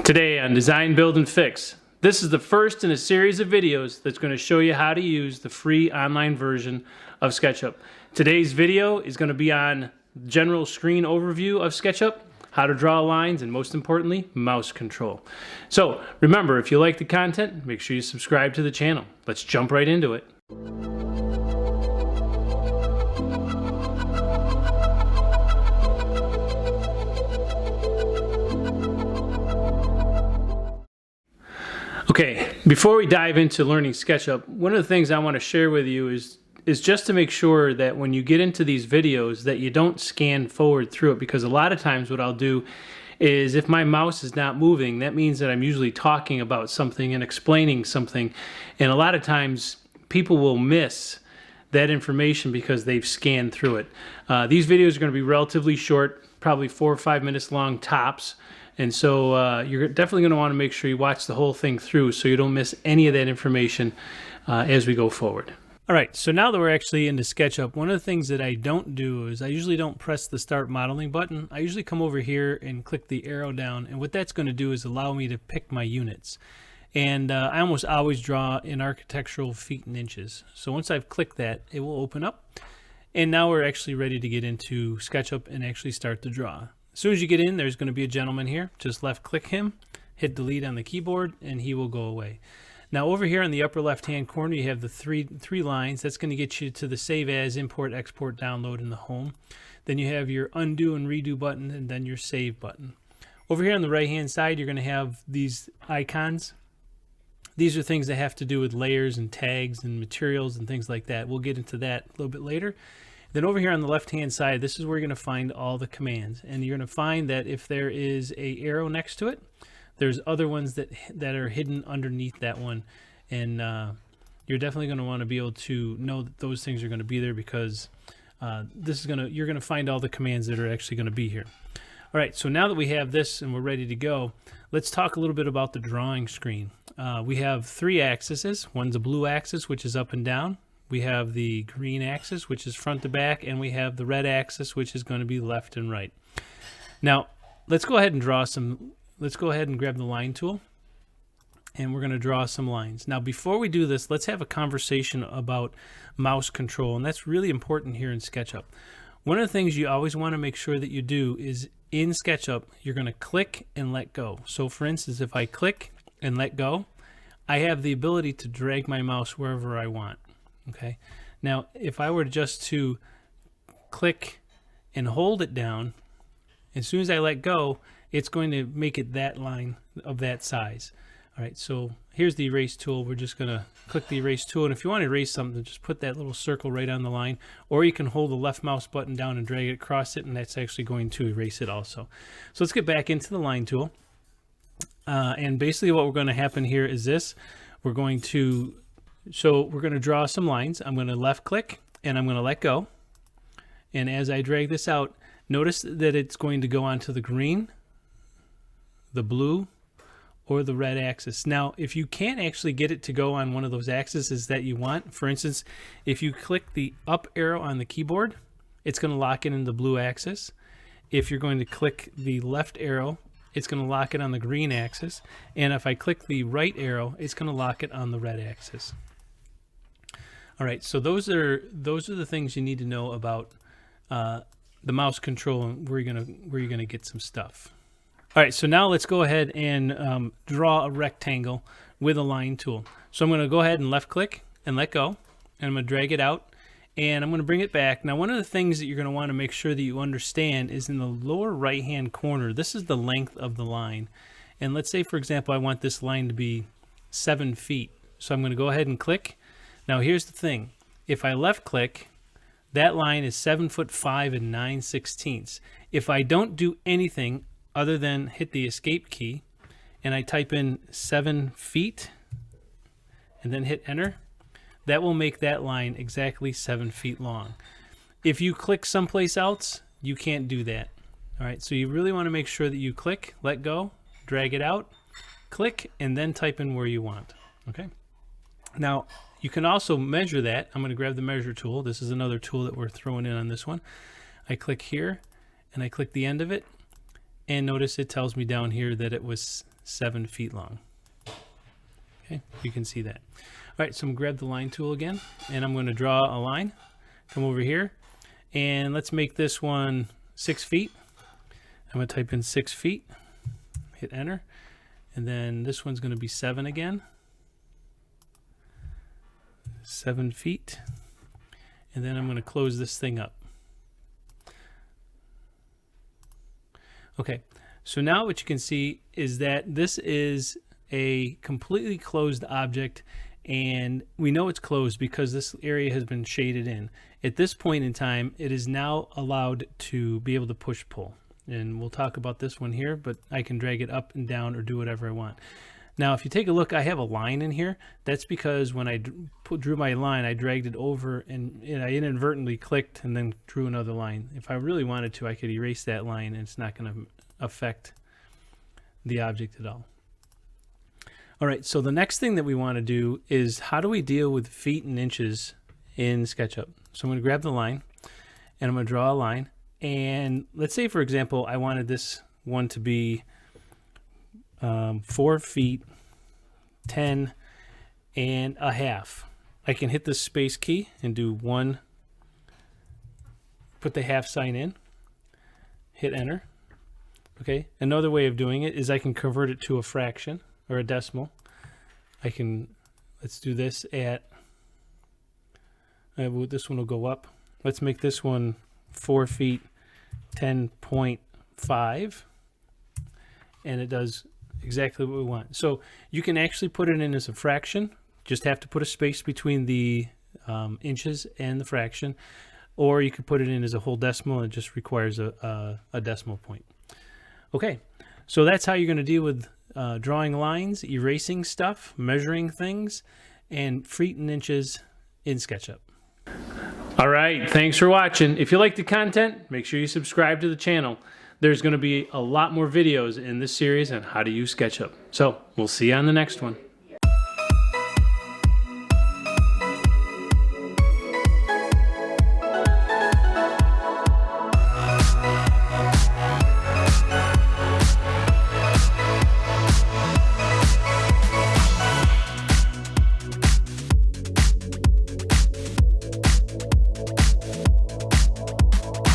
Today on Design, Build, and Fix, this is the first in a series of videos that's going to show you how to use the free online version of Sketchup. Today's video is going to be on general screen overview of Sketchup, how to draw lines, and most importantly, mouse control. So remember, if you like the content, make sure you subscribe to the channel. Let's jump right into it. Okay, before we dive into learning SketchUp, one of the things I want to share with you is just to make sure that when you get into these videos that you don't scan forward through it, because a lot of times what I'll do is if my mouse is not moving, that means that I'm usually talking about something and explaining something, and a lot of times people will miss that information because they've scanned through it. These videos are going to be relatively short, probably 4 or 5 minutes long tops. And so you're definitely going to want to make sure you watch the whole thing through so you don't miss any of that information as we go forward. All right, so now that we're actually into SketchUp, one of the things that I don't do is I usually don't press the Start Modeling button. I usually come over here and click the arrow down, and what that's going to do is allow me to pick my units. And I almost always draw in architectural feet and inches. So once I've clicked that, it will open up. And now we're actually ready to get into SketchUp and actually start to draw. As soon as you get in, there's going to be a gentleman here. Just left click him, hit delete on the keyboard, and he will go away. Now over here on the upper left hand corner, you have the three lines. That's going to get you to the Save As, Import, Export, Download in the home. Then you have your Undo and Redo button, and then your Save button. Over here on the right hand side, you're going to have these icons. These are things that have to do with layers and tags and materials and things like that. We'll get into that a little bit later. Then over here on the left hand side, this is where you're going to find all the commands, and you're going to find that if there is a arrow next to it, there's other ones that are hidden underneath that one, and you're definitely going to want to be able to know that those things are going to be there, because you're going to find all the commands that are actually going to be here. All right, so now that we have this and we're ready to go, let's talk a little bit about the drawing screen. We have 3 axes. One's a blue axis, which is up and down. We have the green axis, which is front to back, and we have the red axis, which is going to be left and right. Now, let's go ahead and grab the line tool, and we're going to draw some lines. Now, before we do this, let's have a conversation about mouse control, and that's really important here in SketchUp. One of the things you always want to make sure that you do is in SketchUp, you're going to click and let go. So, for instance, if I click and let go, I have the ability to drag my mouse wherever I want. Okay. Now, if I were just to click and hold it down, as soon as I let go, it's going to make it that line of that size. All right. So here's the erase tool. We're just going to click the erase tool. And if you want to erase something, just put that little circle right on the line, or you can hold the left mouse button down and drag it across it, and that's actually going to erase it also. So let's get back into the line tool. And basically what we're going to happen here is this. We're going to draw some lines. I'm going to left click and I'm going to let go. And as I drag this out, notice that it's going to go onto the green, the blue, or the red axis. Now, if you can't actually get it to go on one of those axes that you want, for instance, if you click the up arrow on the keyboard, it's going to lock it in the blue axis. If you're going to click the left arrow, it's going to lock it on the green axis. And if I click the right arrow, it's going to lock it on the red axis. All right, so those are the things you need to know about the mouse control and where you're gonna get some stuff. All right, so now let's go ahead and draw a rectangle with a line tool. So I'm going to go ahead and left click and let go, and I'm going to drag it out, and I'm going to bring it back. Now, one of the things that you're going to want to make sure that you understand is in the lower right hand corner, this is the length of the line. And let's say, for example, I want this line to be 7 feet. So I'm going to go ahead and click. Now here's the thing, if I left click, that line is 7'5" and 9/16. If I don't do anything other than hit the escape key and I type in 7 feet and then hit enter, that will make that line exactly 7 feet long. If you click someplace else, you can't do that. All right, so you really want to make sure that you click, let go, drag it out, click, and then type in where you want. Okay. Now, you can also measure that. I'm going to grab the measure tool. This is another tool that we're throwing in on this one. I click here and I click the end of it, And notice it tells me down here that it was 7 feet long. Okay, you can see that. All right, so I'm gonna grab the line tool again, and I'm gonna draw a line. Come over here, and let's make this one 6 feet. I'm gonna type in 6 feet, hit enter, and then this one's gonna be 7 again. 7 feet, and then I'm gonna close this thing up. Okay, so now what you can see is that this is a completely closed object, and we know it's closed because this area has been shaded in. At this point in time, it is now allowed to be able to push-pull, and we'll talk about this one here, but I can drag it up and down or do whatever I want. Now, if you take a look, I have a line in here. That's because when I drew my line, I dragged it over and I inadvertently clicked and then drew another line. If I really wanted to, I could erase that line and it's not going to affect the object at all. All right, so the next thing that we want to do is how do we deal with feet and inches in SketchUp? So I'm going to grab the line and I'm going to draw a line. And let's say, for example, I wanted this one to be 4 feet 10 and a half. I can hit the space key and do 1, put the half sign in, hit enter. Okay, another way of doing it is I can convert it to a fraction or a decimal. I can, let's do this at, this one will go up. Let's make this one 4 feet 10.5, and it does exactly what we want. So you can actually put it in as a fraction, just have to put a space between the inches and the fraction, or you could put it in as a whole decimal, and it just requires a decimal point. Okay, so that's how you're going to deal with drawing lines, erasing stuff, measuring things, and feet and inches in SketchUp. All right, thanks for watching. If you like the content, make sure you subscribe to the channel. There's going to be a lot more videos in this series on how to use SketchUp. So we'll see you on the next one.